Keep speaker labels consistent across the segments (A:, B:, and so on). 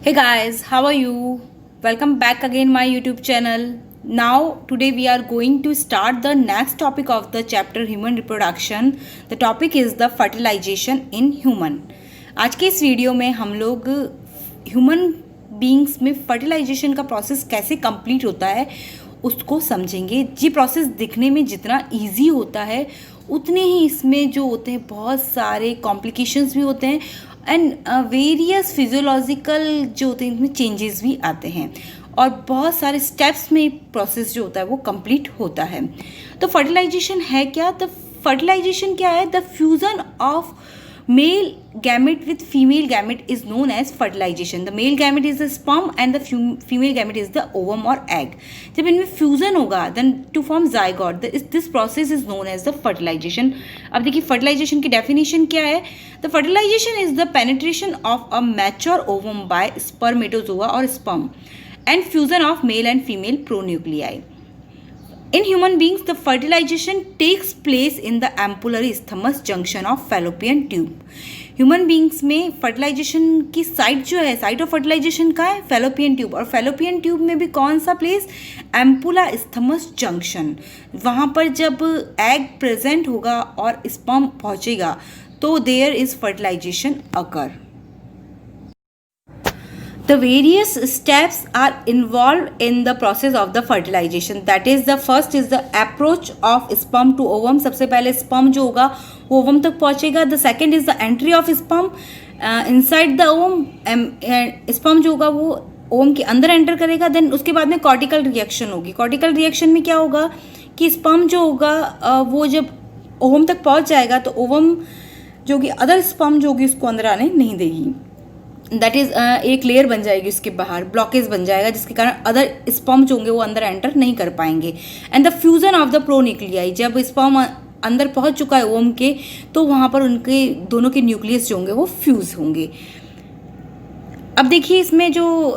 A: Hey guys, how are you? Welcome back again my YouTube channel. Now today we are going to start the next topic of the chapter human reproduction. The topic is the fertilization in human. आज के इस video में हम लोग human beings में fertilisation का process कैसे complete होता है उसको समझेंगे। ये प्रोसेस दिखने में जितना इजी होता है उतने ही इसमें जो होते हैं बहुत सारे कॉम्प्लिकेशंस भी होते हैं एंड वेरियस फिजियोलॉजिकल जो होते हैं इनमें चेंजेस भी आते हैं और बहुत सारे स्टेप्स में प्रोसेस जो होता है वो कंप्लीट होता है। तो फर्टिलाइजेशन है क्या? द फर्टिलाइजेशन क्या है? The fusion of male gamete with female gamete is known as fertilization. The male gamete is the sperm and the female gamete is the ovum or egg. जब इनमें fusion होगा then to form zygote, this process is known as the fertilization. अब देखिए fertilisation की definition क्या है? The fertilization is the penetration of a mature ovum by spermatozoa or sperm and fusion of male and female pronuclei. In human beings, the fertilization takes place in the ampullary isthmus junction of fallopian tube. Human beings में fertilisation की site जो है, site of fertilisation का है fallopian tube, और fallopian tube में भी कौन सा प्लेस? Ampulla isthmus junction. वहाँ पर जब एग प्रेजेंट होगा और स्पर्म पहुँचेगा तो there is fertilisation occur. The various steps are involved in the process of the fertilization. That is, the first is the approach of sperm to ovum. सबसे पहले sperm जो होगा वो ovum तक पहुँचेगा. The second is the entry of sperm inside the ovum. Sperm जो होगा वो ovum के अंदर एंटर करेगा. Then उसके बाद में cortical reaction होगी. Cortical reaction में क्या होगा कि sperm जो होगा वो जब ovum तक पहुँच जाएगा तो ovum जो कि अदर sperm जो होगी उसको अंदर आने नहीं देगी. दैट इज़ एक लेयर बन जाएगी उसके बाहर, ब्लॉकेज बन जाएगा जिसके कारण अदर स्पर्म जो होंगे वो अंदर एंटर नहीं कर पाएंगे. And the fusion of the pronuclei, जब स्पर्म अंदर पहुंच चुका है ओम के तो वहाँ पर उनके दोनों के न्यूक्लियस जो होंगे वो फ्यूज होंगे. अब देखिए इसमें जो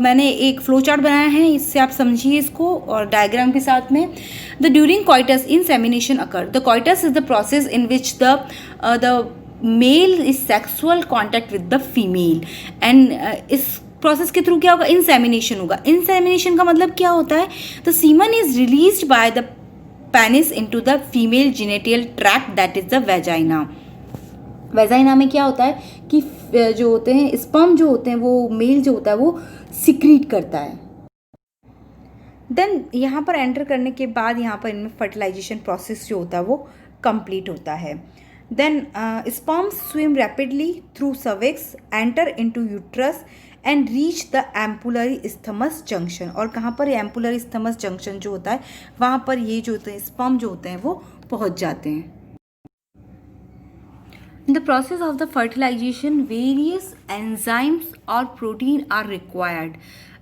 A: मैंने एक फ्लो चार्ट बनाया है इससे आप समझिए इसको और डायग्राम के साथ में. The during coitus insemination occur. The coitus is the process in which the male is sexual contact with the female and इस प्रोसेस के थ्रू क्या होगा? इंसेमिनेशन होगा. इंसेमिनेशन का मतलब क्या होता है? The semen is released by the penis into the female genital tract that is the vagina. Vagina में क्या होता है कि जो होते हैं स्पर्म जो होते हैं वो मेल जो होता है वो सिक्रीट करता है. देन यहाँ पर एंटर करने के बाद यहाँ पर इनमें फर्टिलाइजेशन प्रोसेस जो होता है वो कंप्लीट होता है. Then sperms swim rapidly through cervix, enter into uterus and reach the ampullary isthmus junction. और कहाँ पर ampullary isthmus junction जो होता है वहाँ पर ये जो होते हैं sperm जो होते हैं वो पहुँच जाते हैं. In the process of the fertilization, various enzymes or protein are required,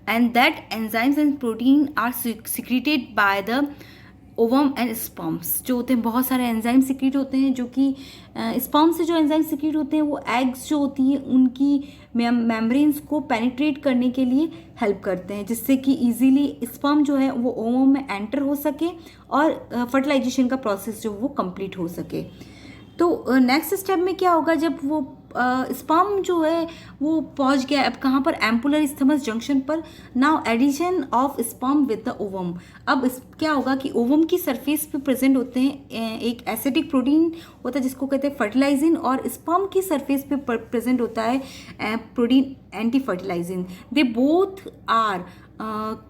A: and that enzymes and protein are secreted by the ovum and sperms. जो होते हैं बहुत सारे एंजाइम सिक्रीट होते हैं जो कि स्पर्म से जो एंजाइम सिक्रीट होते हैं वो एग्स जो होती हैं उनकी मेम्ब्रेन्स को पेनिट्रेट करने के लिए हेल्प करते हैं जिससे कि इजीली स्पर्म जो है वो ओवम में एंटर हो सके और फर्टिलाइजेशन का प्रोसेस जो वो कंप्लीट हो सके. तो नेक्स्ट स्टेप में क्या होगा? जब वो स्पर्म जो है वो पहुंच गया अब कहाँ पर? एम्पुलर इस्थमस जंक्शन पर. Now addition of sperm with the ovum. अब क्या होगा कि ओवम की सरफेस पे प्रेजेंट होते हैं एक एसिडिक प्रोटीन होता है जिसको कहते हैं फर्टिलाइजिन, और स्पर्म की सरफेस पे प्रेजेंट होता है protein anti fertilizin. They both are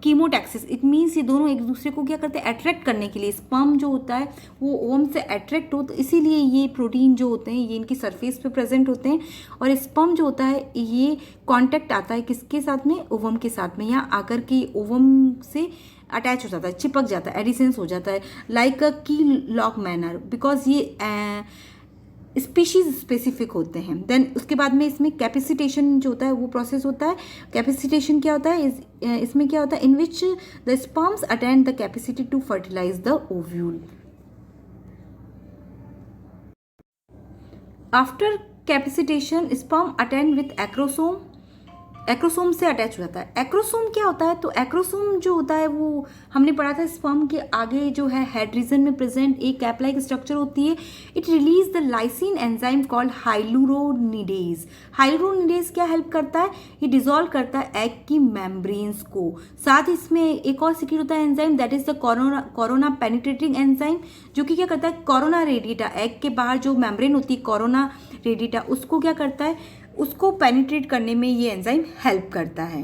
A: chemotaxis. It means ये दोनों एक दूसरे को क्या करते हैं? अट्रैक्ट करने के लिए. स्पर्म जो होता है वो ओवम से अट्रैक्ट हो तो इसीलिए ये प्रोटीन जो होते हैं ये इनकी सरफेस पे प्रेजेंट होते हैं, और स्पर्म जो होता है ये कांटेक्ट आता है किसके साथ में? ओवम के साथ में. यहाँ आकर के ओवम से अटैच हो जाता है, चिपक जाता है, एडिसेंस हो जाता है लाइक अ की लॉक मैनर, बिकॉज ये स्पीशीज स्पेसिफिक होते हैं. देन उसके बाद में इसमें कैपेसिटेशन जो होता है वो प्रोसेस होता है. कैपेसिटेशन क्या होता है? इसमें क्या होता है? In which the sperms attain the capacity to fertilise the ovule. After capacitation sperm attain with acrosome acrosome से अटैच हो जाता है। एक्रोसोम क्या होता है? तो एक्रोसोम जो होता है वो हमने पढ़ा था स्पर्म के आगे जो है हेड रीजन में प्रेजेंट एक कैप लाइक स्ट्रक्चर होती है। It release the lysine enzyme called hyaluronidase. Hyaluronidase क्या हेल्प करता है? ये डिसॉल्व करता है एग की मेम्ब्रेन्स को। साथ इसमें एक और सीक्रेट होता है enzyme, that is the corona penetrating enzyme, जो कि क्या करता है? कोरोना रेडिएटा, एग के बाहर जो मेम्ब्रेन होती है कोरोना रेडिएटा, उसको क्या करता है? उसको पेनिट्रेट करने में ये एंजाइम हेल्प करता है।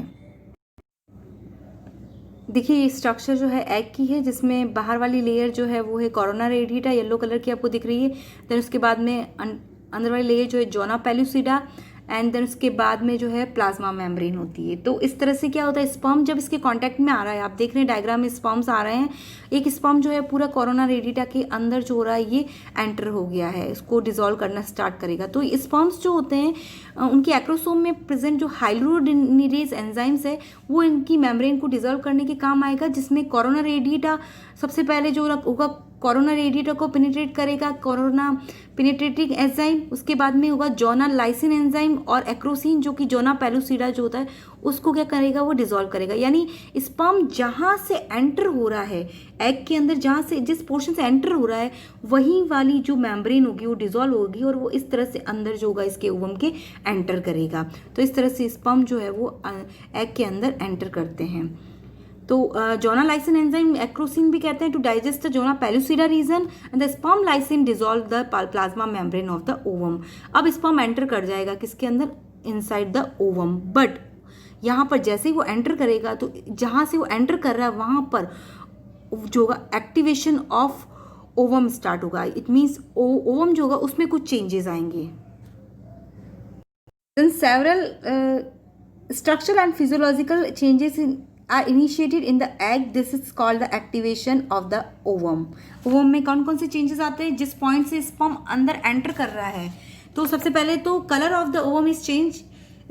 A: देखिए ये स्ट्रक्चर जो है एग की है, जिसमें बाहर वाली लेयर जो है वो है कोरोना रेडिएटा, येलो कलर की आपको दिख रही है। देन उसके बाद में अंदर वाली लेयर जो है जोना पेलुसिडा, एंड देन उसके बाद में जो है प्लाज्मा मेम्ब्रेन होती है। तो इस तरह से क्या होता है, स्पर्म जब इसके कांटेक्ट में आ रहा है, आप देख रहे हैं डायग्राम में स्पर्म्स आ रहे हैं, एक स्पर्म जो है पूरा कोरोना रेडिएटा के अंदर जो हो रहा है ये एंटर हो गया है, इसको डिसॉल्व करना स्टार्ट करेगा। तो स्पर्म्स जो होते हैं उनके एक्रोसोम में प्रेजेंट जो हाइलुरोनिडेज एंजाइम्स है वो इनकी मेम्ब्रेन को डिसॉल्व करने के काम आएगा, जिसमें कोरोना रेडिएटा सबसे पहले जो होगा कोरोना रेडिएटर को पेनिट्रेट करेगा, कोरोना पेनिट्रेटिंग एंजाइम, उसके बाद में होगा जोना लाइसिन एंजाइम, और एक्रोसिन जो कि जोना पेलुसिडा जो होता है उसको क्या करेगा? वो डिसॉल्व करेगा। यानी स्पर्म जहाँ से एंटर हो रहा है एग के अंदर, जहाँ से जिस पोर्शन से एंटर हो रहा है वही वाली जो मेम्ब्रेन होगी वो डिसॉल्व होगी, और वो इस तरह से अंदर जो होगा इसके ओवम के एंटर करेगा। तो इस तरह से स्पर्म जो है वो एग के अंदर एंटर करते हैं। तो जोना लाइसिन एंजाइम एक्रोसिन भी कहते हैं to digest the zona pellucida region, and the sperm lysin dissolve the plasma membrane of the ovum. अब स्पर्म एंटर कर जाएगा किसके अंदर? Inside the ovum. बट यहाँ पर जैसे ही वो एंटर करेगा तो जहाँ से वो एंटर कर रहा है वहाँ पर जो होगा एक्टिवेशन ऑफ ओवम स्टार्ट होगा। इट मीन्स ओवम जो होगा उसमें कुछ चेंजेस आएंगे। Then several structural and physiological changes are initiated in the egg. This is called the activation of the ovum. ovum में कौन कौन से changes आते हैं? जिस point से sperm अंदर enter कर रहा है, तो सबसे पहले तो color of the ovum is changed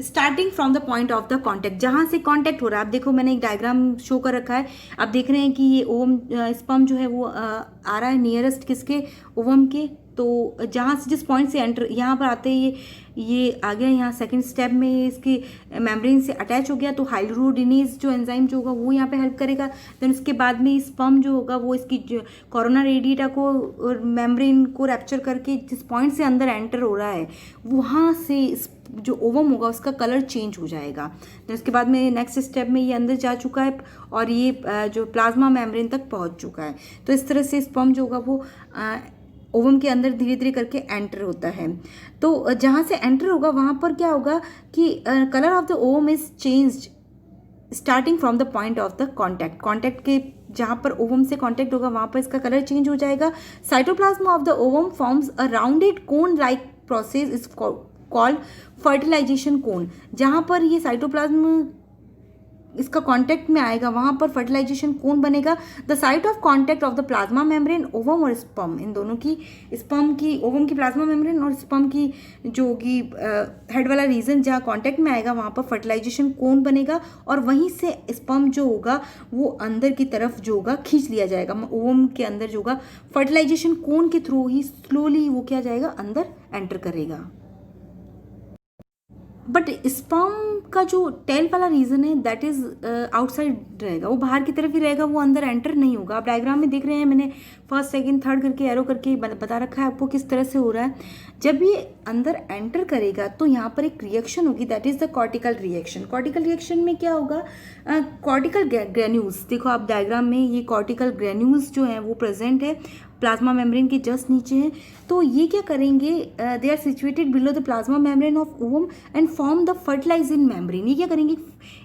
A: starting from the point of the contact, जहाँ से कॉन्टैक्ट हो रहा है। आप देखो मैंने एक डायग्राम शो कर रखा है, आप देख रहे हैं कि ये ओवम स्पर्म जो है वो आ रहा है नियरेस्ट किसके? ओवम के। तो जहाँ से जिस पॉइंट से एंटर यहाँ पर आते हैं ये आ गया, यहाँ सेकंड स्टेप में ये इसके मेम्ब्रेन से अटैच हो गया, तो हाइलुरोनिडेज जो एंजाइम जो होगा वो यहाँ पे हेल्प करेगा। देन उसके बाद में स्पर्म जो होगा वो इसकी कोरोना रेडिएटा को और मेम्ब्रेन को रैप्चर करके जिस पॉइंट से अंदर एंटर हो रहा है वहाँ से जो ओवम होगा उसका कलर चेंज हो जाएगा। देन उसके बाद में नेक्स्ट स्टेप में ये अंदर जा चुका है और ये जो प्लाज्मा मेम्ब्रेन तक पहुँच चुका है। तो इस तरह से स्पर्म जो होगा वो ओवम के अंदर धीरे धीरे करके एंटर होता है। तो जहाँ से एंटर होगा वहाँ पर क्या होगा कि colour of the ovum is changed starting from the point of the contact. Contact के जहाँ पर ओवम से कॉन्टैक्ट होगा वहाँ पर इसका कलर चेंज हो जाएगा। Cytoplasm of the ovum forms a rounded cone like process is called fertilisation cone. जहाँ पर ये साइटोप्लाज्म इसका कांटेक्ट में आएगा वहाँ पर फर्टिलाइजेशन कोन बनेगा। The site of contact of the plasma membrane ovum और स्पर्म, इन दोनों की स्पर्म की ओवम की प्लाज्मा मेम्ब्रेन और स्पर्म की जो होगी हेड वाला रीजन जहाँ कांटेक्ट में आएगा वहाँ पर फर्टिलाइजेशन कोन बनेगा और वहीं से स्पर्म जो होगा वो अंदर की तरफ जो होगा खींच लिया जाएगा। ओवम के अंदर जो होगा फर्टिलाइजेशन कोन के थ्रू ही स्लोली वो क्या जाएगा अंदर एंटर करेगा। बट स्पर्म का जो टेल वाला रीजन है दैट इज आउटसाइड रहेगा, वो बाहर की तरफ ही रहेगा, वो अंदर एंटर नहीं होगा। आप डायग्राम में देख रहे हैं, मैंने फर्स्ट सेकंड थर्ड करके एरो करके बता रखा है आपको किस तरह से हो रहा है। जब ये अंदर एंटर करेगा तो यहाँ पर एक रिएक्शन होगी that is the cortical reaction. Cortical reaction में क्या होगा? कॉर्टिकल ग्रेन्यूल्स, देखो आप डायग्राम में ये कॉर्टिकल ग्रेन्यूल्स जो हैं वो प्रेजेंट है प्लाज्मा मेम्ब्रेन के जस्ट नीचे है। तो ये क्या करेंगे? They are situated below the plasma membrane of ovum and form the fertilising membrane. ये क्या करेंगे?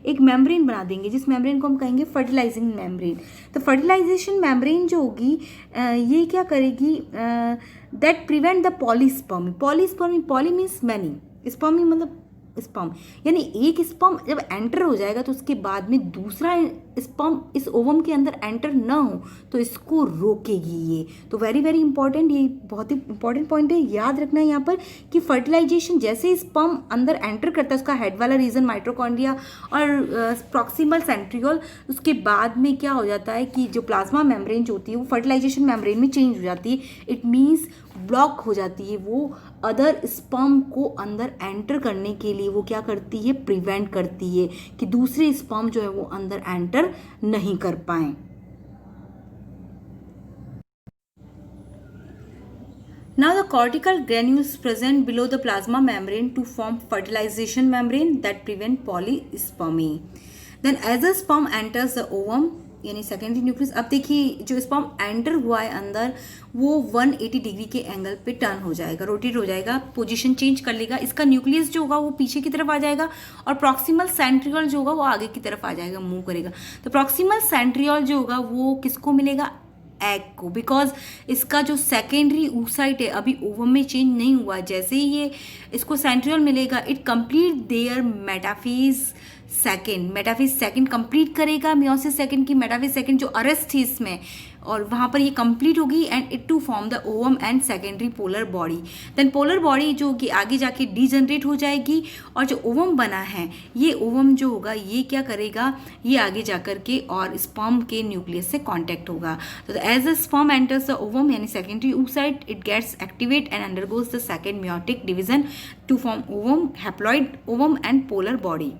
A: एक मेम्ब्रेन बना देंगे जिस मेम्ब्रेन को हम कहेंगे फर्टिलाइजिंग मेम्ब्रेन। तो फर्टिलाइजेशन मेम्ब्रेन जो होगी ये क्या करेगी? That prevent the polyspermy. Polyspermy, poly means many, spermy मतलब स्पर्म, यानी एक स्पर्म जब एंटर हो जाएगा तो उसके बाद में दूसरा स्पर्म इस ओवम के अंदर एंटर ना हो तो इसको रोकेगी ये। तो वेरी वेरी इंपॉर्टेंट, ये बहुत ही इंपॉर्टेंट पॉइंट है, याद रखना है यहाँ पर कि फर्टिलाइजेशन जैसे स्पर्म अंदर एंटर करता है उसका हेड वाला रीजन माइटोकॉन्ड्रिया और प्रॉक्सिमल सेंट्रियोल, उसके बाद में क्या हो जाता है कि जो प्लाज्मा मेम्ब्रेन जो होती है वो फर्टिलाइजेशन मेम्ब्रेन में चेंज हो जाती है। इट मीन्स ब्लॉक हो जाती है, वो अदर स्पर्म को अंदर एंटर करने के लिए वो क्या करती है, प्रिवेंट करती है कि दूसरे स्पर्म जो है वो अंदर एंटर नहीं कर पाए। Now the cortical granules present below the plasma membrane to form fertilization membrane that prevent polyspermy. Then as the sperm enters the ovum यानी सेकेंडरी न्यूक्लियस, अब देखिए जो स्पर्म एंटर हुआ है अंदर वो 180 डिग्री के एंगल पे टर्न हो जाएगा, रोटेट हो जाएगा, पोजीशन चेंज कर लेगा, इसका न्यूक्लियस जो होगा वो पीछे की तरफ आ जाएगा और प्रॉक्सिमल सेंट्रियोल जो होगा वो आगे की तरफ आ जाएगा, मूव करेगा। तो प्रॉक्सिमल सेंट्रियोल जो होगा वो किसको मिलेगा, एग को, बिकॉज इसका जो सेकेंडरी ऊसाइट है अभी ओवम में चेंज नहीं हुआ। जैसे ही ये इसको सेंट्रियोल मिलेगा it complete their metaphase second complete करेगा, मियोसिस सेकेंड की मेटाफेज सेकेंड जो अरेस्ट थी इसमें, और वहाँ पर ये कंप्लीट होगी and it to form the ovum and secondary polar body. Then polar body जो कि आगे जाके डीजनरेट हो जाएगी और जो ओवम बना है ये ओवम जो होगा ये क्या करेगा, ये आगे जा कर के और स्पर्म के न्यूक्लियस से कांटेक्ट होगा। तो as the sperm enters the ovum यानी secondary oocyte it gets activate and undergoes the second meiotic division to form ovum, haploid ovum and polar body.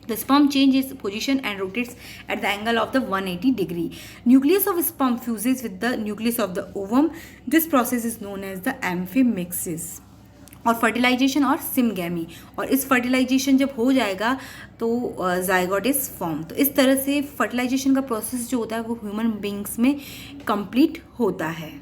A: The sperm changes position and rotates at the angle of the 180 degree. Nucleus of sperm fuses with the nucleus of the ovum. This process is known as the amphimixis. और fertilisation और सिमगैमी, और इस fertilisation जब हो जाएगा तो zygote is form. तो इस तरह से फर्टिलाइजेशन का प्रोसेस जो होता है वो ह्यूमन बींग्स में कंप्लीट होता है।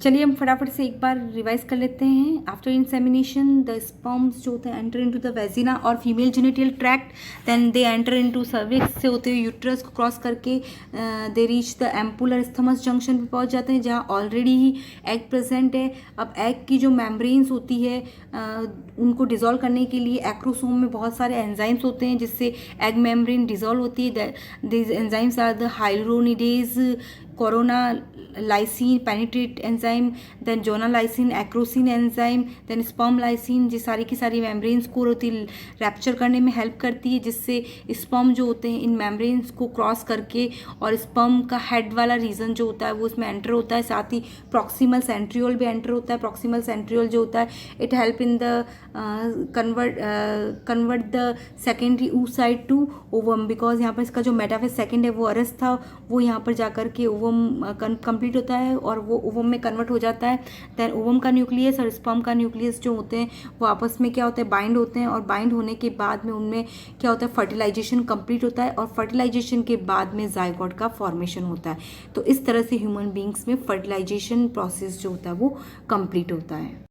A: चलिए हम फटाफट से एक बार रिवाइज कर लेते हैं। आफ्टर इंसेमिनेशन द स्पर्म्स जो होते हैं एंटर इनटू द वेजिना और female genital tract, then they enter into cervix से होते हुए यूट्रस को क्रॉस करके they reach the ampullary isthmus junction पे पहुंच जाते हैं जहां ऑलरेडी ही एग प्रेजेंट है। अब एग की जो मेम्ब्रेन्स होती है उनको डिज़ोल्व करने के लिए एक्रोसोम में बहुत सारे एंजाइम्स होते हैं जिससे एग मेम्ब्रेन डिज़ोल्व होती है। These enzymes are the hyaluronidase, corona lysin, penetrate enzyme, then zona lysin, acrosin enzyme, then sperm lysin, ये सारी की सारी मेम्ब्रेन्स को रैप्चर करने में हेल्प करती है जिससे स्पर्म जो होते हैं इन मेम्ब्रेन्स को क्रॉस करके और स्पर्म का हेड वाला रीजन जो होता है वो उसमें एंटर होता है। साथ ही प्रॉक्सिमल सेंट्रियोल भी एंटर होता है। प्रॉक्सिमल सेंट्रियोल जो होता है it help in the convert the secondary oocyte to ovum, because यहाँ पर इसका जो मेटाफेज सेकेंड है वो अरेस्ट था, वो यहाँ पर जाकर के ओवम कंप्लीट होता है और वो ओवम में कन्वर्ट हो जाता है। देन ओवम का न्यूक्लियस और स्पर्म का न्यूक्लियस जो होते हैं वो आपस में क्या होता है, बाइंड होते हैं, और बाइंड होने के बाद में उनमें क्या होता है, फर्टिलाइजेशन कंप्लीट होता है और फर्टिलाइजेशन के बाद में जाइगोट का फॉर्मेशन होता है। तो इस तरह से ह्यूमन बींग्स में फर्टिलाइजेशन प्रोसेस जो होता है वो कंप्लीट होता है।